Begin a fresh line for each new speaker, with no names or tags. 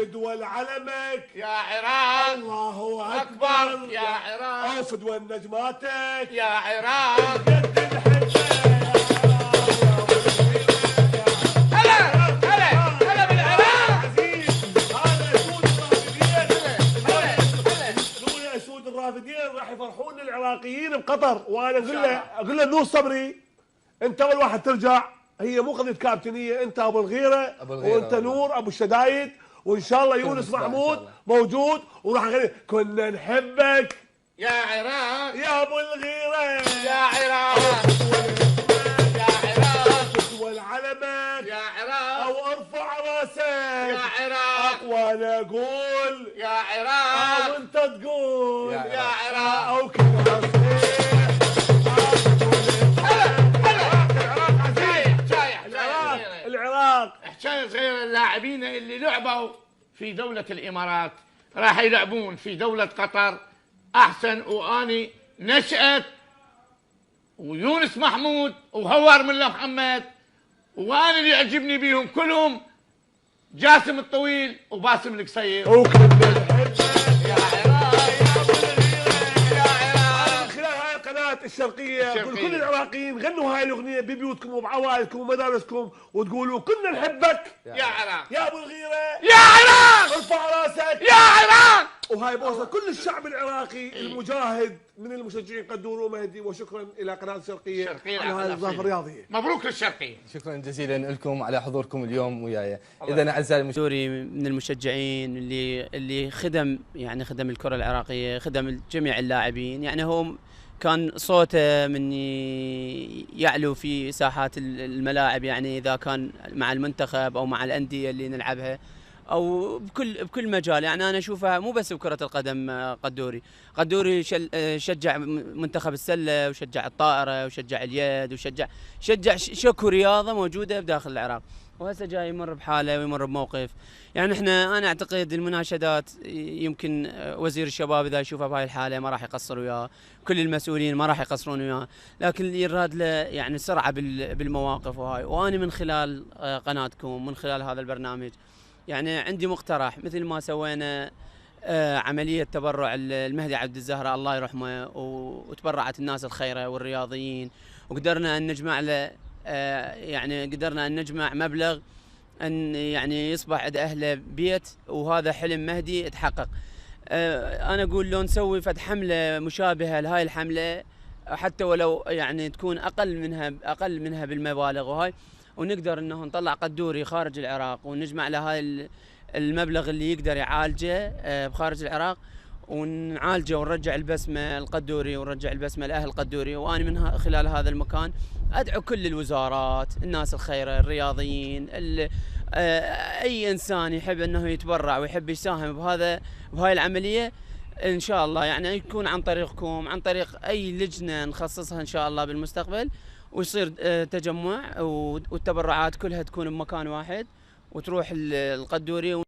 فدوى علمك
يا عراق،
الله
أكبر يا عراق،
او فدوى نجماتك
يا عراق.
قد نحبك.
هلا بالعراق.
هذا اسود الرافدين راح يفرحون العراقيين بقطر، وانا اقول له نور صبري انت اول واحد ترجع، هي مو قضيه كابتنيه، انت ابو الغيره وانت نور ابو الشدايد، وان شاء الله يونس محمود موجود وراح نغني كنا نحبك
يا عراق،
يا ابو الغيره
يا عراق، يا عراق،
تسوى علمك
يا عراق،
او ارفع راسك
يا عراق،
وانا اقول
يا عراق،
او انت تقول
يا عراق.
او كذا العراق.
حكاية صغيرة، اللاعبين اللي لعبوا في دولة الإمارات راح يلعبون في دولة قطر أحسن، وأني نشأت ويونس محمود وهوار ملا محمد، وأنا اللي يعجبني بيهم كلهم جاسم الطويل وباسم القصير.
وكنا نحبك
يا عراق، يا
من
عراق.
خلال هاي القناة الشرقية أقول كل العراقيين غنوا هاي الأغنية ببيوتكم وبعوائلكم ومدارسكم وتقولوا كنا نحبك
يا عراق،
يا أبو الغيرة
يا عراق،
ارفع راسك
يا عراق.
وهاي بوصة كل الشعب العراقي المجاهد من المشجعين قدور ومهدي، وشكرا إلى قناة الشرقية على هذه الإضافة الرياضية.
مبروك للشرقية.
شكرا جزيلا لكم على حضوركم اليوم وياي. اذا اعزائي
دوري من المشجعين اللي خدم الكرة العراقية، خدم جميع اللاعبين، يعني هو كان صوته من يعلو في ساحات الملاعب، يعني إذا كان مع المنتخب أو مع الأندية اللي نلعبها أو بكل مجال. يعني أنا أشوفها مو بس بكرة القدم، قدوري شجع منتخب السلة وشجع الطائرة وشجع اليد وشجع شكو رياضة موجودة بداخل العراق، وهسه جاي يمر بحاله ويمر بموقف. يعني انا اعتقد المناشدات يمكن وزير الشباب اذا يشوفها بهاي الحاله ما راح يقصر وياه، كل المسؤولين ما راح يقصرون وياه، لكن يراد له يعني سرعه بالمواقف وهاي. وانا من خلال قناتكم من خلال هذا البرنامج يعني عندي مقترح، مثل ما سوينا عمليه تبرع المهدي عبد الزهراء الله يرحمه، وتبرعت الناس الخيره والرياضيين، وقدرنا ان نجمع له قدرنا ان نجمع مبلغ ان يعني يصبح عند اهله بيت، وهذا حلم مهدي اتحقق. انا اقول لو نسوي فد حمله مشابهه لهاي الحمله، حتى ولو يعني تكون اقل منها بالمبالغ وهاي، ونقدر انه نطلع قدوري خارج العراق ونجمع له هاي المبلغ اللي يقدر يعالجه بخارج العراق، ونعالجه ونرجع البسمه القدوري ونرجع البسمه لاهل قدوري. وانا من خلال هذا المكان ادعو كل الوزارات، الناس الخيره، الرياضيين، اي انسان يحب انه يتبرع ويحب يساهم بهاي العمليه، ان شاء الله يعني يكون عن طريقكم، عن طريق اي لجنه نخصصها ان شاء الله بالمستقبل، ويصير تجمع والتبرعات كلها تكون بمكان واحد وتروح القدوري.